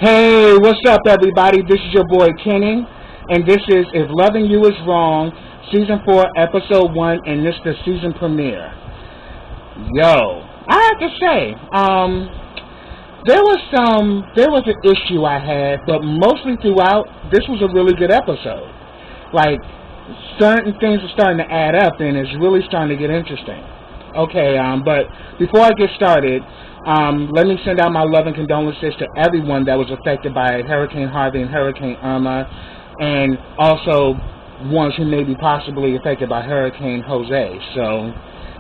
Hey, what's up, everybody? This is your boy Kenny, and this is If Loving You Is Wrong, Season 4, Episode 1, and this is the season premiere. Yo, I have to say, there was an issue I had, but mostly throughout, this was a really good episode. Like, certain things are starting to add up, and it's really starting to get interesting. Okay, but before I get started, let me send out my love and condolences to everyone that was affected by Hurricane Harvey and Hurricane Irma, and also ones who may be possibly affected by Hurricane Jose. So,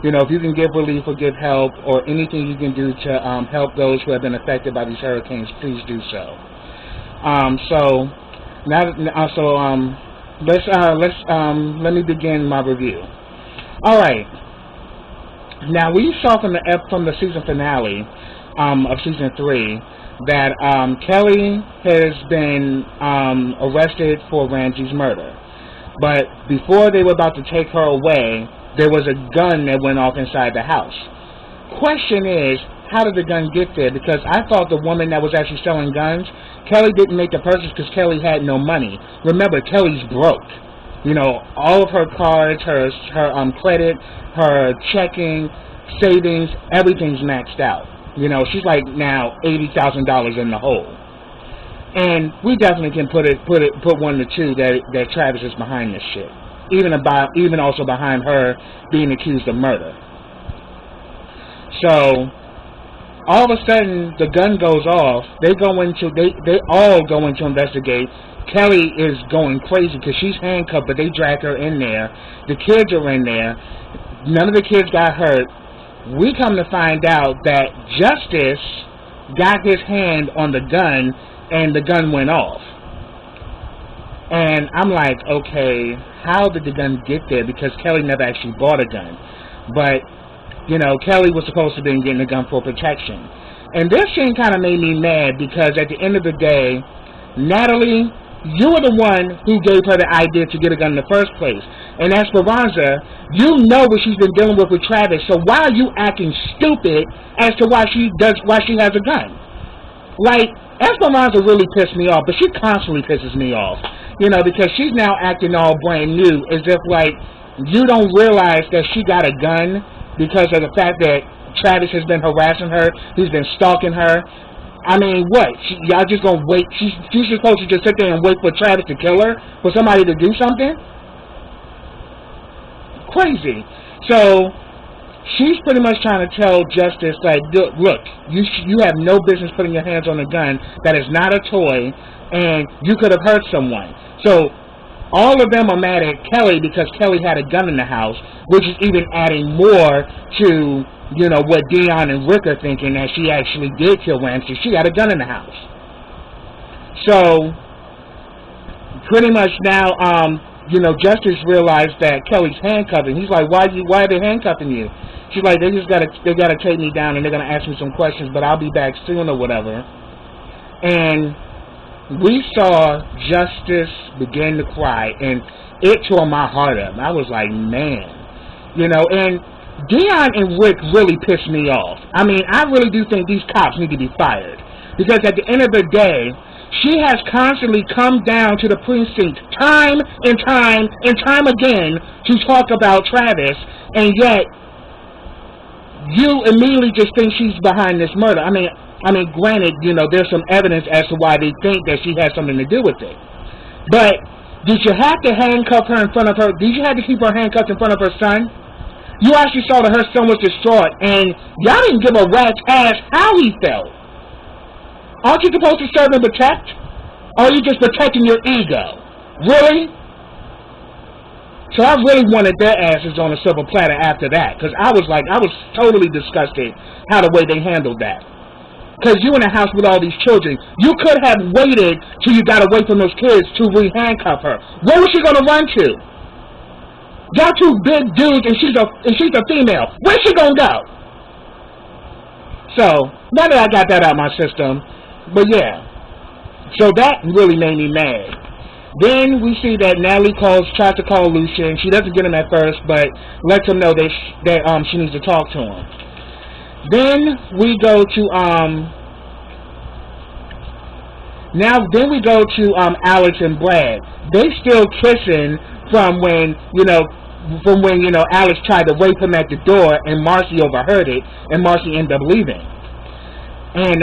if you can give relief or give help or anything you can do to help those who have been affected by these hurricanes, please do so. Let me begin my review. All right. Now, we saw from the season finale of season 3 that Kelly has been arrested for Ranji's murder. But before they were about to take her away, there was a gun that went off inside the house. Question is, how did the gun get there? Because I thought the woman that was actually selling guns, Kelly didn't make the purchase because Kelly had no money. Remember, Kelly's broke. All of her cards, her credit, her checking, savings, everything's maxed out. She's like now $80,000 in the hole. And we definitely can put one to two that Travis is behind this shit. Even also behind her being accused of murder. So all of a sudden the gun goes off. They all go into investigate. Kelly is going crazy because she's handcuffed, but they drag her in there. The kids are in there. None of the kids got hurt. We come to find out that Justice got his hand on the gun, and the gun went off. And I'm like, okay, how did the gun get there? Because Kelly never actually bought a gun. But, Kelly was supposed to be getting a gun for protection. And this scene kind of made me mad because at the end of the day, Natalie, you were the one who gave her the idea to get a gun in the first place. And Esperanza, you know what she's been dealing with Travis, so why are you acting stupid as to why she has a gun? Like, Esperanza really pissed me off, but she constantly pisses me off. Because she's now acting all brand new, as if, like, you don't realize that she got a gun because of the fact that Travis has been harassing her, he's been stalking her. I mean, what? Y'all just gonna wait? She's supposed to just sit there and wait for Travis to kill her? For somebody to do something? Crazy. So, she's pretty much trying to tell Justice, like, look, you have no business putting your hands on a gun. That is not a toy, and you could have hurt someone. So, all of them are mad at Kelly because Kelly had a gun in the house, which is even adding more to what Dion and Rick are thinking, that she actually did kill Ramsey. She had a gun in the house. So, pretty much now, Justice realized that Kelly's handcuffing. He's like, why are they handcuffing you? She's like, they gotta take me down and they're gonna ask me some questions, but I'll be back soon or whatever. And we saw Justice begin to cry, and it tore my heart up. I was like, man. And Dion and Rick really pissed me off. I mean, I really do think these cops need to be fired. Because at the end of the day, she has constantly come down to the precinct time and time and time again to talk about Travis, and yet you immediately just think she's behind this murder. I mean, granted, there's some evidence as to why they think that she has something to do with it. But did you have to handcuff her in front of her? Did you have to keep her handcuffed in front of her son? You actually saw that her son was distraught, and y'all didn't give a rat's ass how he felt. Aren't you supposed to serve and protect? Or are you just protecting your ego? Really? So I really wanted their asses on a silver platter after that, because I was totally disgusted how the way they handled that. Because you in a house with all these children, you could have waited till you got away from those kids to re-handcuff her. Where was she going to run to? Y'all two big dudes, and she's a female. Where's she gonna go? So now that I got that out of my system, but yeah, so that really made me mad. Then we see that Natalie tries to call Lucian. She doesn't get him at first, but lets him know that she needs to talk to him. Then we go to Now, then we go to Alex and Brad. They still kissing from when, Alex tried to rape him at the door and Marcy overheard it, and Marcy ended up leaving. And,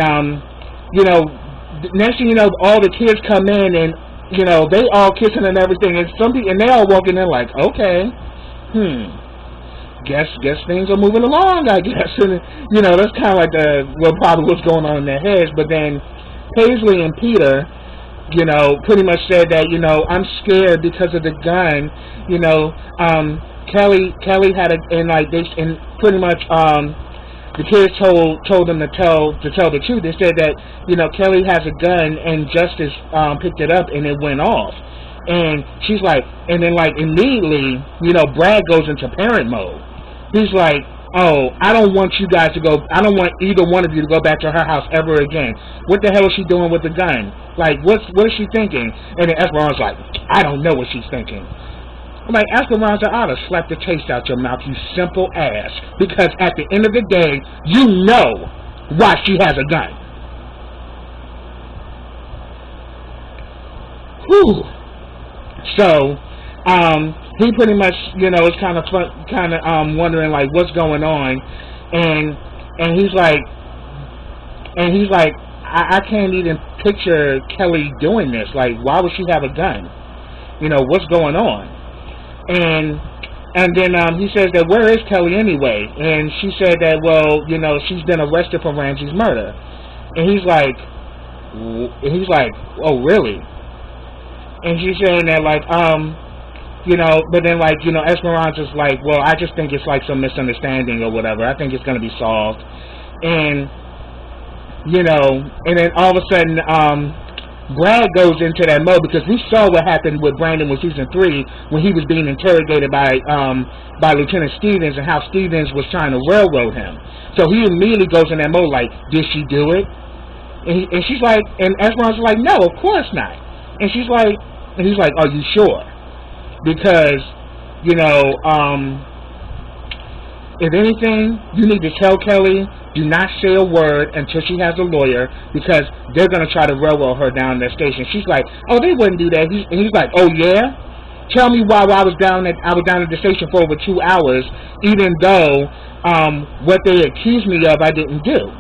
next thing you know, all the kids come in and, they all kissing and everything, and they all walking in like, okay, guess things are moving along, I guess. And, that's kind of like probably what's going on in their heads. But then Paisley and Peter, pretty much said that, I'm scared because of the gun. Kelly had and pretty much, the kids told them to tell the truth. They said that, Kelly has a gun and Justice, picked it up and it went off. And she's like, and then immediately, Brad goes into parent mode. He's like, oh, I don't want you guys to go, I don't want either one of you to go back to her house ever again. What the hell is she doing with the gun? What is she thinking? And then Esperanza's like, I don't know what she's thinking. I'm like, Esperanza, I ought to slap the taste out your mouth, you simple ass. Because at the end of the day, you know why she has a gun. Whew. So, he pretty much, is kind of wondering what's going on, and he's like, I can't even picture Kelly doing this. Why would she have a gun? What's going on? And then he says that, where is Kelly anyway? And she said that, well, she's been arrested for Ramsey's murder. And he's like, oh really? And she's saying that but then Esperanza's like, well, I just think it's some misunderstanding or whatever. I think it's going to be solved. And, and then all of a sudden, Brad goes into that mode because we saw what happened with Brandon with season 3 when he was being interrogated by Lieutenant Stevens and how Stevens was trying to railroad him. So he immediately goes in that mode did she do it? And she's like, and Esperanza's like, no, of course not. And he's like, are you sure? Because, if anything, you need to tell Kelly, do not say a word until she has a lawyer, because they're going to try to railroad her down that station. She's like, oh, they wouldn't do that. And he's like, oh, yeah? Tell me why I was down at the station for over 2 hours, even though what they accused me of I didn't do.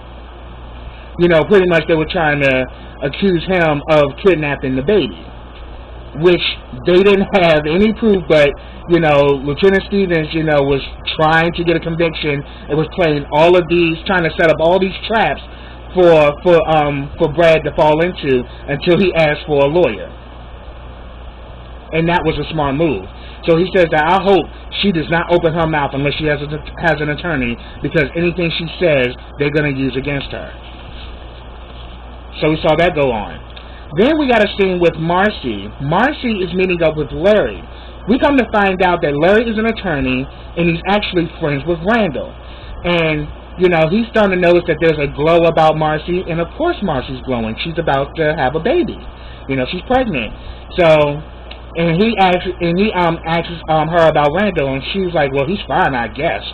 Pretty much they were trying to accuse him of kidnapping the baby, which they didn't have any proof, but, Lieutenant Stevens, was trying to get a conviction. It was playing all of these, trying to set up all these traps for Brad to fall into until he asked for a lawyer. And that was a smart move. So he says that I hope she does not open her mouth unless she has an attorney, because anything she says, they're going to use against her. So we saw that go on. Then we got a scene with Marcy. Marcy is meeting up with Larry. We come to find out that Larry is an attorney, and he's actually friends with Randall. And, he's starting to notice that there's a glow about Marcy, and of course Marcy's glowing. She's about to have a baby. She's pregnant. So, and he asks her about Randall, and she's like, well, he's fine, I guess.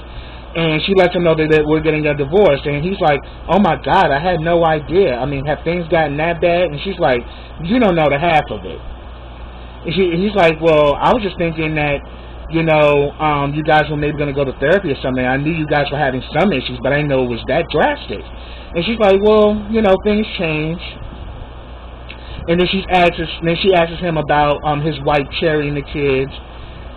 And she lets him know that we're getting a divorce. And he's like, oh my God, I had no idea. I mean, have things gotten that bad? And she's like, you don't know the half of it. And he's like, well, I was just thinking that, you guys were maybe going to go to therapy or something. I knew you guys were having some issues, but I didn't know it was that drastic. And she's like, well, things change. And then she asks him about his wife Cherry and the kids.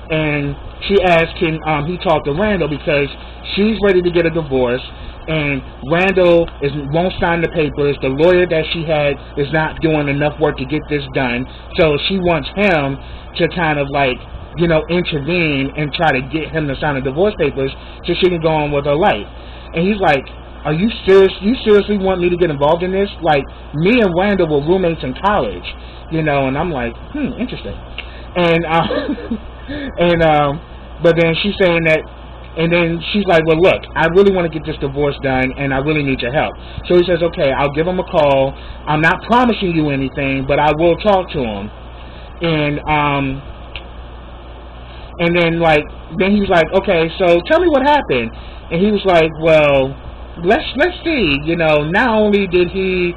And she asked him, he talked to Randall because she's ready to get a divorce, and Randall won't sign the papers. The lawyer that she had is not doing enough work to get this done, so she wants him to kind of intervene and try to get him to sign the divorce papers so she can go on with her life. And he's like, are you serious? You seriously want me to get involved in this? Me and Randall were roommates in college, and I'm like, interesting. And but then she's saying that, and then she's like, well, look, I really want to get this divorce done, and I really need your help. So he says, okay, I'll give him a call. I'm not promising you anything, but I will talk to him. And then then he's like, okay, so tell me what happened. And he was like, well, let's see, not only did he,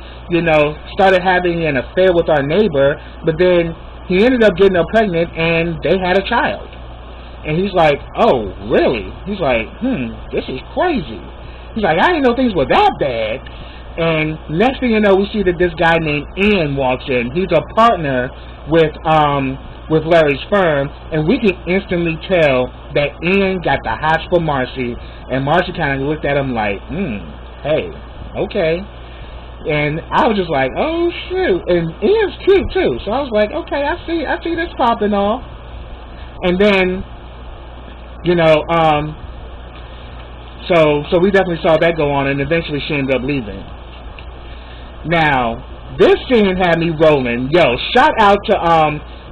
started having an affair with our neighbor, but then he ended up getting her pregnant and they had a child. And he's like, oh, really? He's like, this is crazy. He's like, I didn't know things were that bad. And next thing you know, we see that this guy named Ian walks in. He's a partner with Larry's firm, and we can instantly tell that Ian got the hots for Marcy, and Marcy kind of looked at him like, hey, okay. And I was just like, oh shoot. And Ian's cute too, so I was like, okay, I see this popping off. And then, so we definitely saw that go on, and eventually she ended up leaving. Now, this scene had me rolling. Yo, shout out to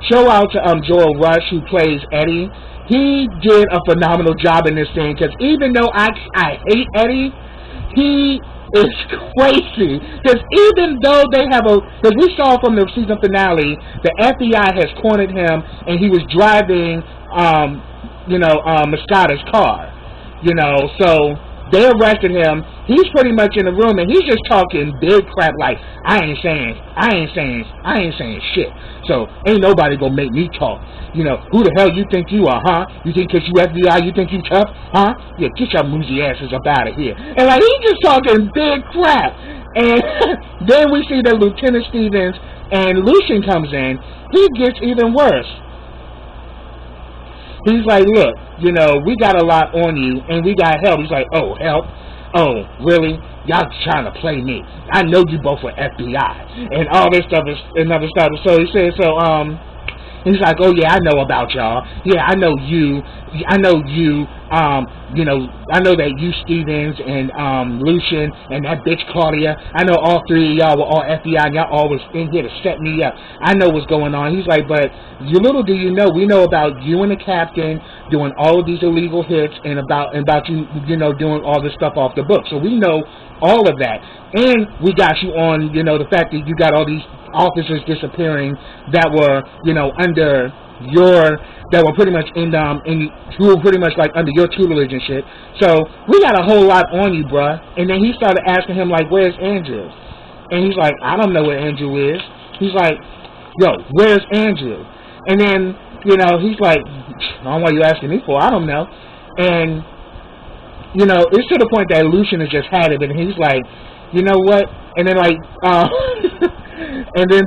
Joel Rush, who plays Eddie. He did a phenomenal job in this scene, because even though I hate Eddie, he is crazy. Because even though because we saw from the season finale, the FBI has cornered him, and he was driving, Moscata's car. So they arrested him. He's pretty much in the room, and he's just talking big crap like, I ain't saying shit. So ain't nobody gonna make me talk. Who the hell you think you are, huh? You think because you FBI, you think you tough, huh? Yeah, get your moosey asses up out of here. And like, he's just talking big crap. And then we see that Lieutenant Stevens and Lucian comes in. He gets even worse. He's like, look, we got a lot on you, and we got help. He's like, oh, help? Oh, really? Y'all trying to play me. I know you both were FBI. And all this stuff and other stuff. So he says, he's like, oh, yeah, I know about y'all. Yeah, I know you. I know that you, Stevens, and Lucian, and that bitch Claudia, I know all three of y'all were all FBI, and y'all all was in here to set me up. I know what's going on. He's like, but little do you know, we know about you and the captain doing all of these illegal hits, and about you, doing all this stuff off the book. So we know all of that. And we got you on, the fact that you got all these officers disappearing that were, that were pretty much who were pretty much like under your tutelage and shit. So we got a whole lot on you, bruh. And then he started asking him like, where's Andrew? And he's like, I don't know where Andrew is. He's like, yo, where's Andrew? And then, he's like, I don't know what you asking me for, I don't know. And, it's to the point that Lucian has just had it, and he's like, you know what? And then like, and then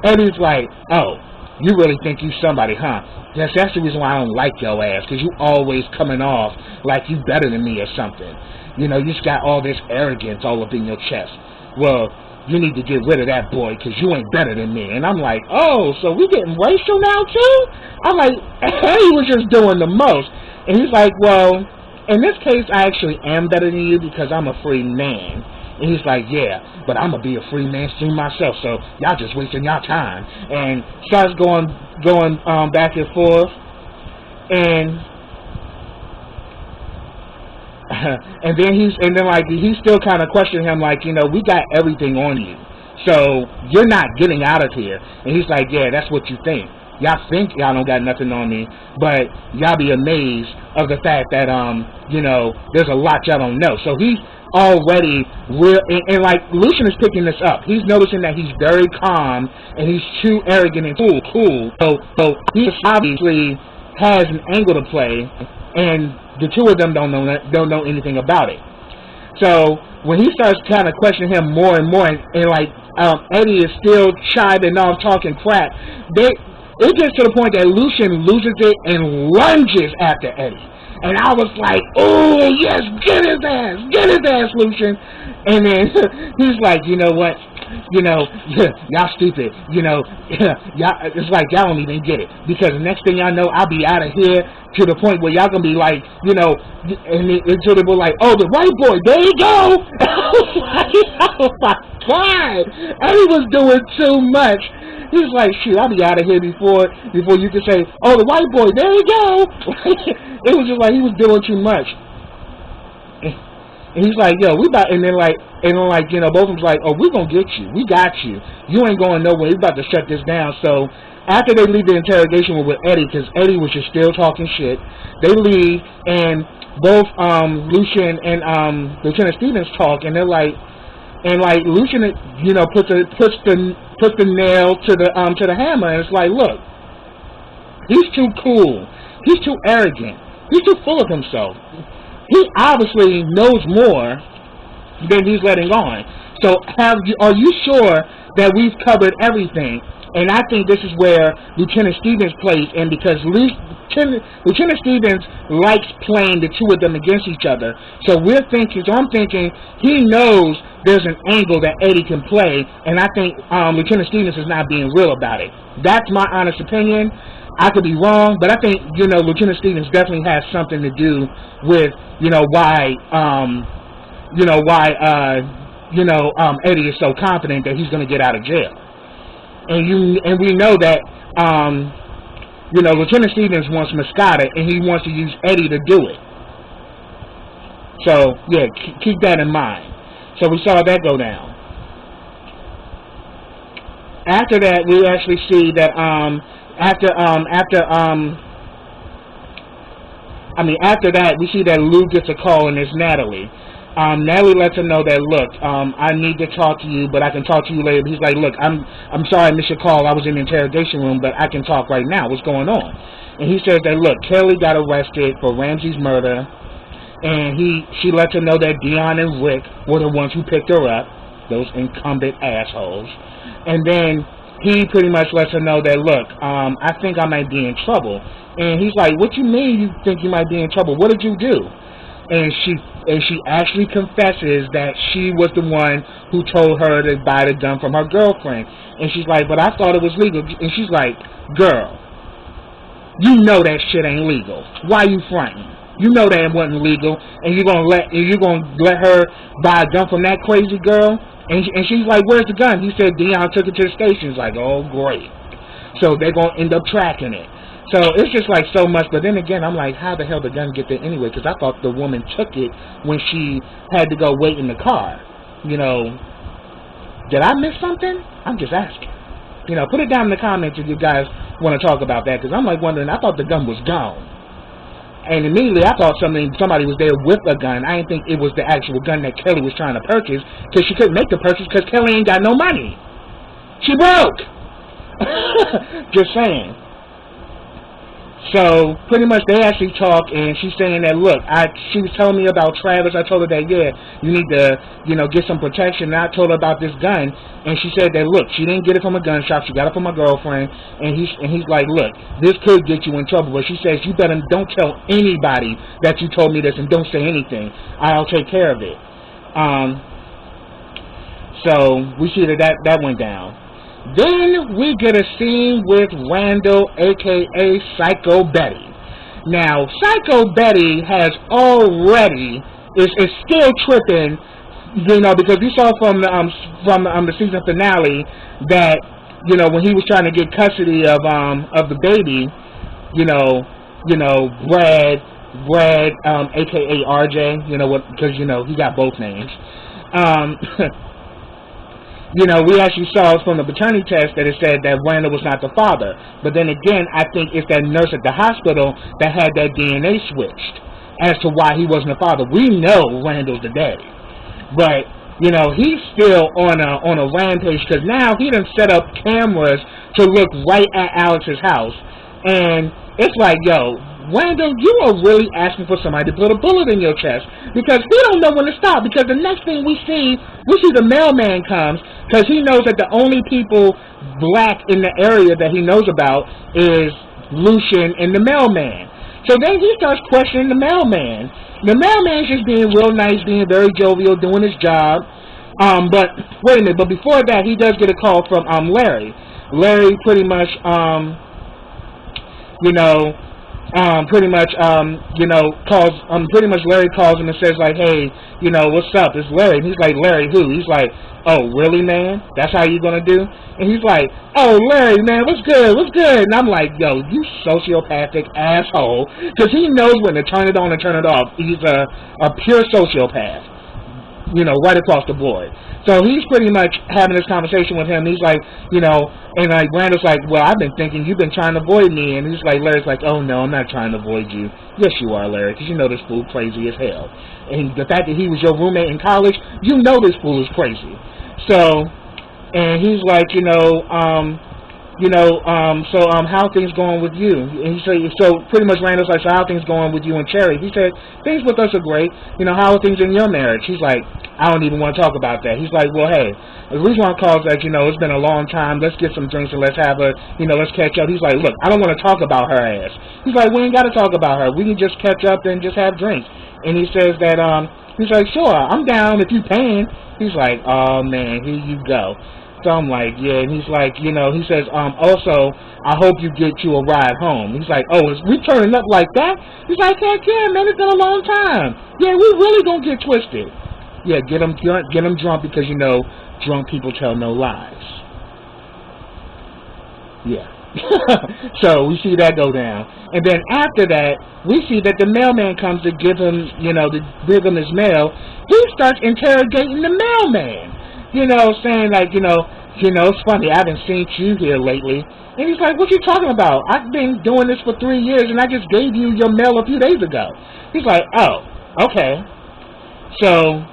Eddie's like, oh, you really think you somebody, huh? Yes, that's the reason why I don't like your ass, because you always coming off like you better than me or something. You just got all this arrogance all up in your chest. Well, you need to get rid of that boy, because you ain't better than me. And I'm like, oh, so we getting racial now too? I'm like, Eddie was just doing the most. And he's like, well, in this case, I actually am better than you because I'm a free man. And he's like, yeah, but I'm going to be a free man soon myself, so y'all just wasting y'all time. And starts going back and forth. And and then he's still kind of questioning him like, we got everything on you, so you're not getting out of here. And he's like, yeah, that's what you think. Y'all think y'all don't got nothing on me, but y'all be amazed of the fact that there's a lot y'all don't know. So he's already real, and like Lucian is picking this up. He's noticing that he's very calm and he's too arrogant and cool. So he obviously has an angle to play, and the two of them don't know anything about it. So when he starts kind of questioning him more and more, and like Eddie is still chiving off, talking crap, it gets to the point that Lucian loses it and lunges after Eddie. And I was like, oh, yes, get his ass, Lucian. And then he's like, you know what? Y'all stupid. Y'all, it's like y'all don't even get it. Because the next thing y'all know, I'll be out of here to the point where y'all gonna be like, until they were like, oh, the white boy, there you go. Oh my God. Eddie was doing too much. He's like, shoot, I'll be out of here before you can say, oh, the white boy, there you go. It was just like he was doing too much. And he's like, yo, we about, and then like, you know, both of them's like, oh, we gonna get you. We got you. You ain't going nowhere. We about to shut this down. So after they leave the interrogation room with Eddie, because Eddie was just still talking shit, they leave, and both Lucian and Lieutenant Stevens talk, and they're like, and like Lucian, you know, puts the nail to the hammer, and it's like, look, he's too cool. He's too arrogant. He's too full of himself. He obviously knows more than he's letting on. So are you sure that we've covered everything? And I think this is where Lieutenant Stevens plays in, because Lieutenant Stevens likes playing the two of them against each other. So I'm thinking he knows there's an angle that Eddie can play, and I think Lieutenant Stevens is not being real about it. That's my honest opinion. I could be wrong, but I think, you know, Lieutenant Stevens definitely has something to do with, you know, why Eddie is so confident that he's going to get out of jail. And we know that, you know, Lieutenant Stevens wants Moscata, and he wants to use Eddie to do it. So, yeah, keep that in mind. So we saw that go down. After that, we actually see that, after that, we see that Lou gets a call, and it's Natalie. Natalie lets her know that, look, I need to talk to you, but I can talk to you later. He's like, look, I'm sorry I missed your call. I was in the interrogation room, but I can talk right now. What's going on? And he says that, look, Kelly got arrested for Ramsey's murder, and she lets her know that Dion and Rick were the ones who picked her up, those incumbent assholes. And then he pretty much lets her know that, look, I think I might be in trouble. And he's like, what you mean you think you might be in trouble? What did you do? And she actually confesses that she was the one who told her to buy the gun from her girlfriend. And she's like, but I thought it was legal. And she's like, girl, you know that shit ain't legal. Why you fronting? You know that it wasn't legal, and you're gonna let her buy a gun from that crazy girl? And she's like, where's the gun? He said Dion took it to the station. It's like, oh, great. So they're going to end up tracking it. So it's just like so much. But then again, I'm like, how the hell did the gun get there anyway? Because I thought the woman took it when she had to go wait in the car. You know, did I miss something? I'm just asking. You know, put it down in the comments if you guys want to talk about that. Because I'm like wondering, I thought the gun was gone. And immediately I thought somebody was there with a gun. I didn't think it was the actual gun that Kelly was trying to purchase, because she couldn't make the purchase because Kelly ain't got no money. She broke. Just saying. So pretty much they actually talk, and she's saying that, look, she was telling me about Travis. I told her that, yeah, you need to, you know, get some protection. And I told her about this gun, and she said that, look, she didn't get it from a gun shop. She got it from my girlfriend. And he's like, look, this could get you in trouble. But she says, you better don't tell anybody that you told me this, and don't say anything. I'll take care of it. So we see that went down. Then we get a scene with Randall, a.k.a. Psycho Betty. Now, Psycho Betty is still tripping, you know, because we saw from the season finale that, you know, when he was trying to get custody of the baby, you know, Brad, a.k.a. RJ, you know what, because, you know, he got both names. You know, we actually saw from the paternity test that it said that Randall was not the father. But then again, I think it's that nurse at the hospital that had that DNA switched as to why he wasn't the father. We know Randall's the daddy. But, you know, he's still on a rampage, because now he done set up cameras to look right at Alex's house. And it's like, yo, Randall, you are really asking for somebody to put a bullet in your chest, because he don't know when to stop. Because the next thing we see the mailman comes, because he knows that the only people black in the area that he knows about is Lucian and the mailman. So then he starts questioning the mailman. The mailman's just being real nice, being very jovial, doing his job. But wait a minute. But before that, he does get a call from Larry. Larry pretty much, Larry calls him and says, like, hey, you know, what's up? It's Larry. And he's like, Larry who? He's like, oh, really, man? That's how you gonna do? And he's like, oh, Larry, man, what's good? What's good? And I'm like, yo, you sociopathic asshole. Because he knows when to turn it on and turn it off. He's a pure sociopath. right across the board. So he's pretty much having this conversation with him. He's like, and like Randall's like, well, I've been thinking you've been trying to avoid me. And he's like, Larry's like, oh no, I'm not trying to avoid you. Yes, you are, Larry, because this fool crazy as hell. And the fact that he was your roommate in college, this fool is crazy. So, and he's like, how are things going with you? And he said, so pretty much Randall's like, so how are things going with you and Cherry? He said, things with us are great. How are things in your marriage? He's like, I don't even want to talk about that. He's like, well, hey, the reason why I called is that, it's been a long time. Let's get some drinks and let's have let's catch up. He's like, look, I don't want to talk about her ass. He's like, we ain't got to talk about her. We can just catch up and just have drinks. And he says that, he's like, sure, I'm down if you paying. He's like, oh man, here you go. So I'm like, yeah, and he's like, he says, also, I hope you get you a ride home. He's like, oh, is we turning up like that? He's like, heck yeah, man, it's been a long time. Yeah, we really gonna get twisted. Yeah, get them drunk because, drunk people tell no lies. Yeah. So we see that go down. And then after that, we see that the mailman comes to give him, to give him his mail. He starts interrogating the mailman. Saying like, it's funny, I haven't seen you here lately. And he's like, what you talking about? I've been doing this for 3 years and I just gave you your mail a few days ago. He's like, oh, okay. So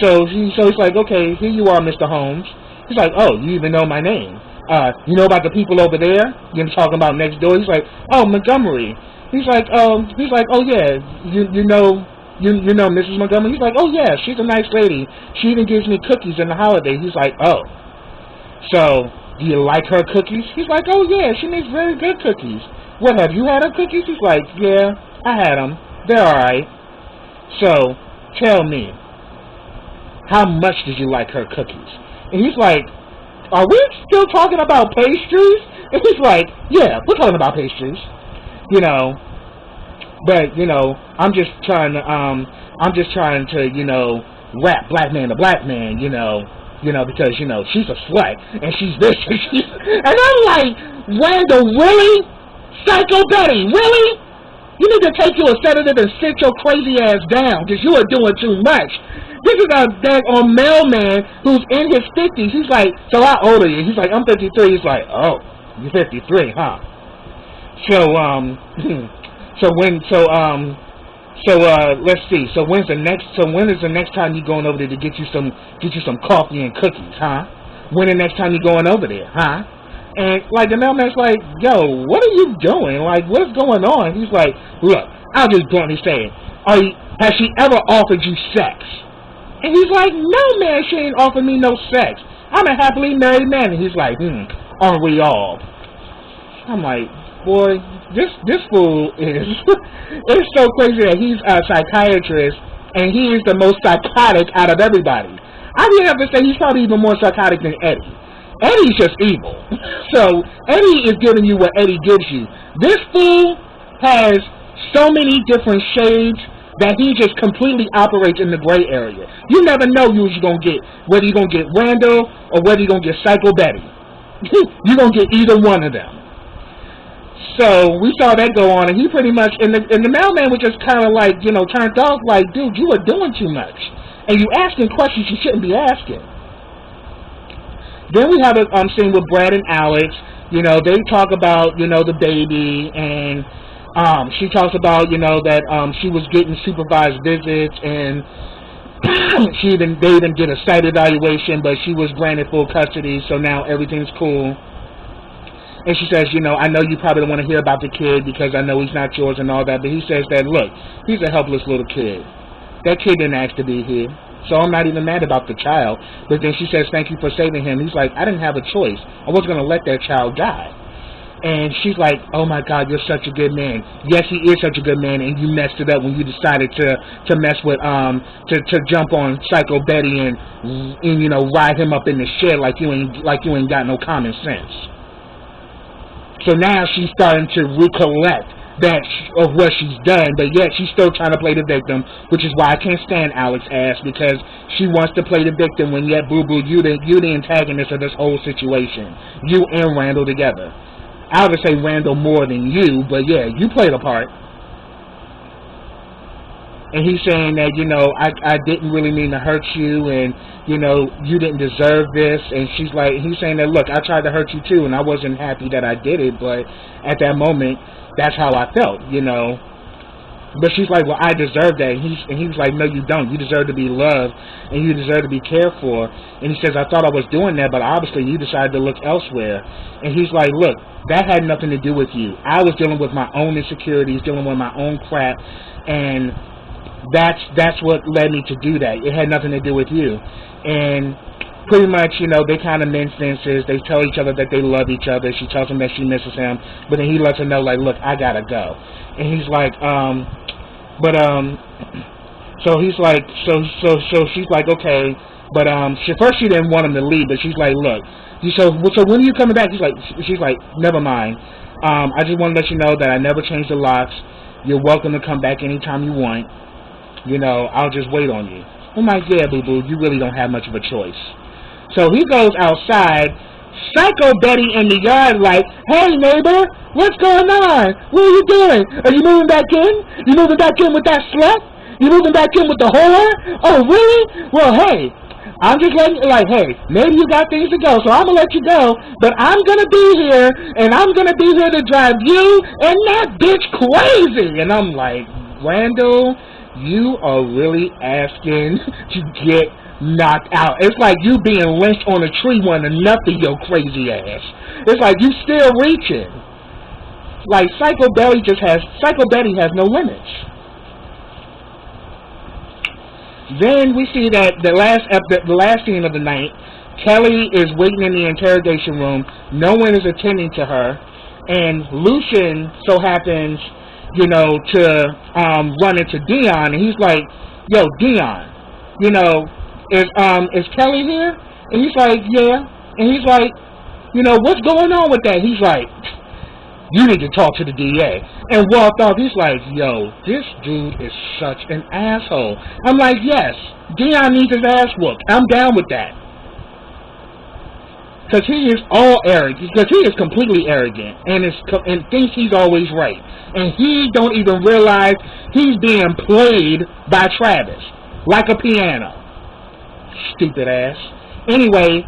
he's like, okay, here you are, Mr. Holmes. He's like, oh, you even know my name. You know about the people over there? Talking about next door? He's like, oh, Montgomery. He's like, oh yeah, you know Mrs. Montgomery? He's like, oh yeah, she's a nice lady. She even gives me cookies in the holiday. He's like, oh. So, do you like her cookies? He's like, oh yeah, she makes very good cookies. What, have you had her cookies? He's like, yeah, I had them. They're alright. So, tell me, how much did you like her cookies? And he's like, are we still talking about pastries? And he's like, yeah, we're talking about pastries. But, I'm just trying to, rap black man to black man, because, she's a slut, and she's this, and she's... And I'm like, Randall, really? Psycho Betty, really? You need to take you a sedative and sit your crazy ass down, because you are doing too much. This is a daggone mailman who's in his 50s. He's like, so how old are you? He's like, I'm 53. He's like, oh, you're 53, huh? Let's see. So when is the next time you going over there to get you some coffee and cookies, huh? When the next time you going over there, huh? And like the mailman's like, yo, what are you doing? Like, what's going on? He's like, look, I'll just bluntly say it. Has she ever offered you sex? And he's like, no man, she ain't offered me no sex. I'm a happily married man. And he's like, aren't we all? I'm like, boy, this fool is it's so crazy that he's a psychiatrist and he is the most psychotic out of everybody. I really have to say he's probably even more psychotic than Eddie. Eddie's just evil. So Eddie is giving you what Eddie gives you. This fool has so many different shades that he just completely operates in the gray area. You never know whether you're going to get Randall or whether you're going to get Psycho Betty. You're going to get either one of them. So we saw that go on, and he pretty much, and the mailman was just kind of like, turned off, like, dude, you are doing too much. And you asking questions you shouldn't be asking. Then we have a scene with Brad and Alex. They talk about, the baby, and she talks about, that she was getting supervised visits, and they even did a site evaluation, but she was granted full custody, so now everything's cool. And she says, I know you probably don't want to hear about the kid because I know he's not yours and all that, but he says that, look, he's a helpless little kid. That kid didn't ask to be here, so I'm not even mad about the child. But then she says, thank you for saving him. He's like, I didn't have a choice. I wasn't going to let that child die. And she's like, oh my God, you're such a good man. Yes, he is such a good man, and you messed it up when you decided to mess with, to jump on Psycho Betty and ride him up in the shed like you ain't got no common sense. So now she's starting to recollect of what she's done, but yet she's still trying to play the victim, which is why I can't stand Alex's ass, because she wants to play the victim when yet, boo-boo, you the antagonist of this whole situation. You and Randall together. I would say Randall more than you, but yeah, you played a part. And he's saying that, you know, I didn't really mean to hurt you, and, you know, you didn't deserve this. And she's like, he's saying that, look, I tried to hurt you too, and I wasn't happy that I did it, but at that moment, that's how I felt, you know. But she's like, well, I deserve that. And he was like, no, you don't. You deserve to be loved, and you deserve to be cared for. And he says, I thought I was doing that, but obviously you decided to look elsewhere. And he's like, look, that had nothing to do with you. I was dealing with my own insecurities, dealing with my own crap, and that's what led me to do that. It had nothing to do with you. And pretty much, you know, they kind of mend fences. They tell each other that they love each other. She tells him that she misses him, but then he lets her know, like, look, I gotta go. And he's like, so he's like, so she's like, okay, but first she didn't want him to leave, but she's like, look, so when are you coming back? She's like, never mind. I just want to let you know that I never changed the locks. You're welcome to come back anytime you want. You know, I'll just wait on you. I'm like, yeah, boo-boo, you really don't have much of a choice. So he goes outside, Psycho Betty in the yard like, hey, neighbor, what's going on? What are you doing? Are you moving back in? You moving back in with that slut? You moving back in with the whore? Oh, really? Well, hey, I'm just letting you, like, hey, maybe you got things to go, so I'm going to let you go, but I'm going to be here, and I'm going to be here to drive you and that bitch crazy. And I'm like, Randall, you are really asking to get knocked out. It's like you being lynched on a tree wanting enough of your crazy ass. It's like you still reaching. Like Psycho Betty has no limits. Then we see that the last scene of the night, Kelly is waiting in the interrogation room. No one is attending to her, and Lucian so happens, you know, to run into Dion, and he's like, yo, Dion, you know, is Kelly here? And he's like, yeah. And he's like, you know, what's going on with that? He's like, you need to talk to the DA. And walked off. He's like, yo, this dude is such an asshole. I'm like, yes, Dion needs his ass whooped. I'm down with that. Because he is all arrogant. Because he is completely arrogant. And thinks he's always right. And he don't even realize he's being played by Travis. Like a piano. Stupid ass. Anyway,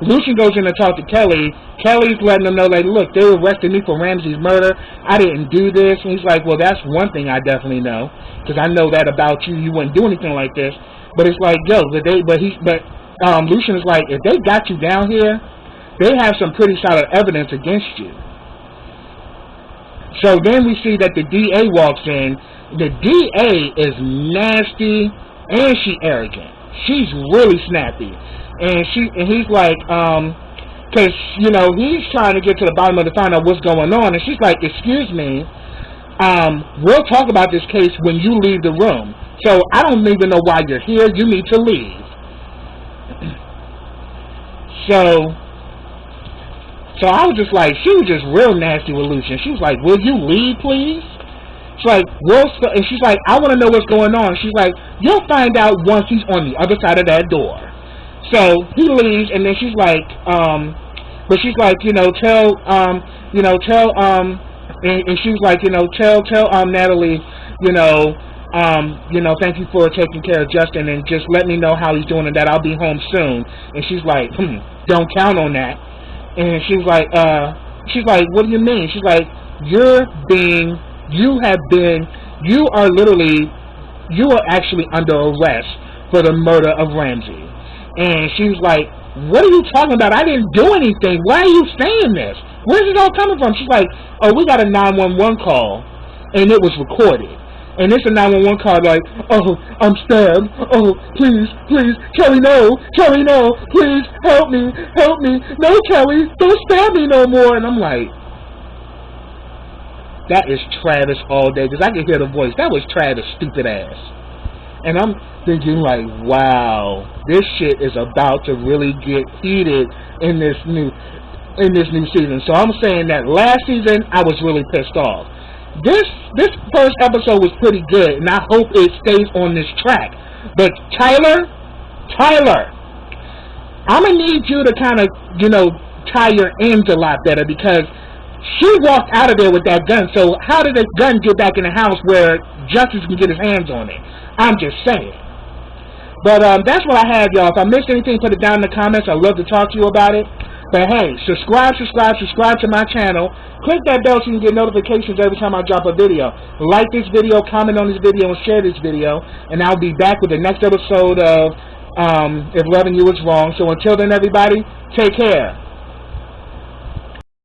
Lucian goes in to talk to Kelly. Kelly's letting him know, like, look, they arrested me for Ramsey's murder. I didn't do this. And he's like, well, that's one thing I definitely know, because I know that about you. You wouldn't do anything like this. But it's like, yo, Lucian is like, if they got you down here, they have some pretty solid evidence against you. So then we see that the DA walks in. The DA is nasty and she arrogant. She's really snappy. And he's like, because, you know, he's trying to get to the bottom of it to find out what's going on. And she's like, excuse me, we'll talk about this case when you leave the room. So I don't even know why you're here. You need to leave. So I was just like, she was just real nasty with Lucian. She was like, will you leave, please? She's like, and she's like, I want to know what's going on. She's like, you'll find out once he's on the other side of that door. So he leaves, and then she's like, but she's like, and she's like, tell Natalie, thank you for taking care of Justin, and just let me know how he's doing, and that I'll be home soon. And she's like, don't count on that. And she's like, what do you mean? She's like, you are actually under arrest for the murder of Ramsey. And she was like, what are you talking about? I didn't do anything. Why are you saying this? Where's it all coming from? She's like, oh, we got a 911 call, and it was recorded. And it's a 911 call like, oh, I'm stabbed. Oh, please, Kelly, no, please, help me. No, Kelly, don't stab me no more. And I'm like, that is Travis all day, because I can hear the voice. That was Travis' stupid ass. And I'm thinking like, wow, this shit is about to really get heated in this new season. So I'm saying that last season I was really pissed off. This first episode was pretty good, and I hope it stays on this track. But Tyler, I'm gonna need you to kind of, tie your ends a lot better, because She walked out of there with that gun, so how did the gun get back in the house where Justice can get his hands on it? I'm just saying. But that's what I have, y'all. If I missed anything, put it down in the comments. I'd love to talk to you about it. But hey, subscribe to my channel. Click that bell so you can get notifications every time I drop a video. Like this video, comment on this video, and share this video. And I'll be back with the next episode of If Loving You Is Wrong. So until then, everybody, take care.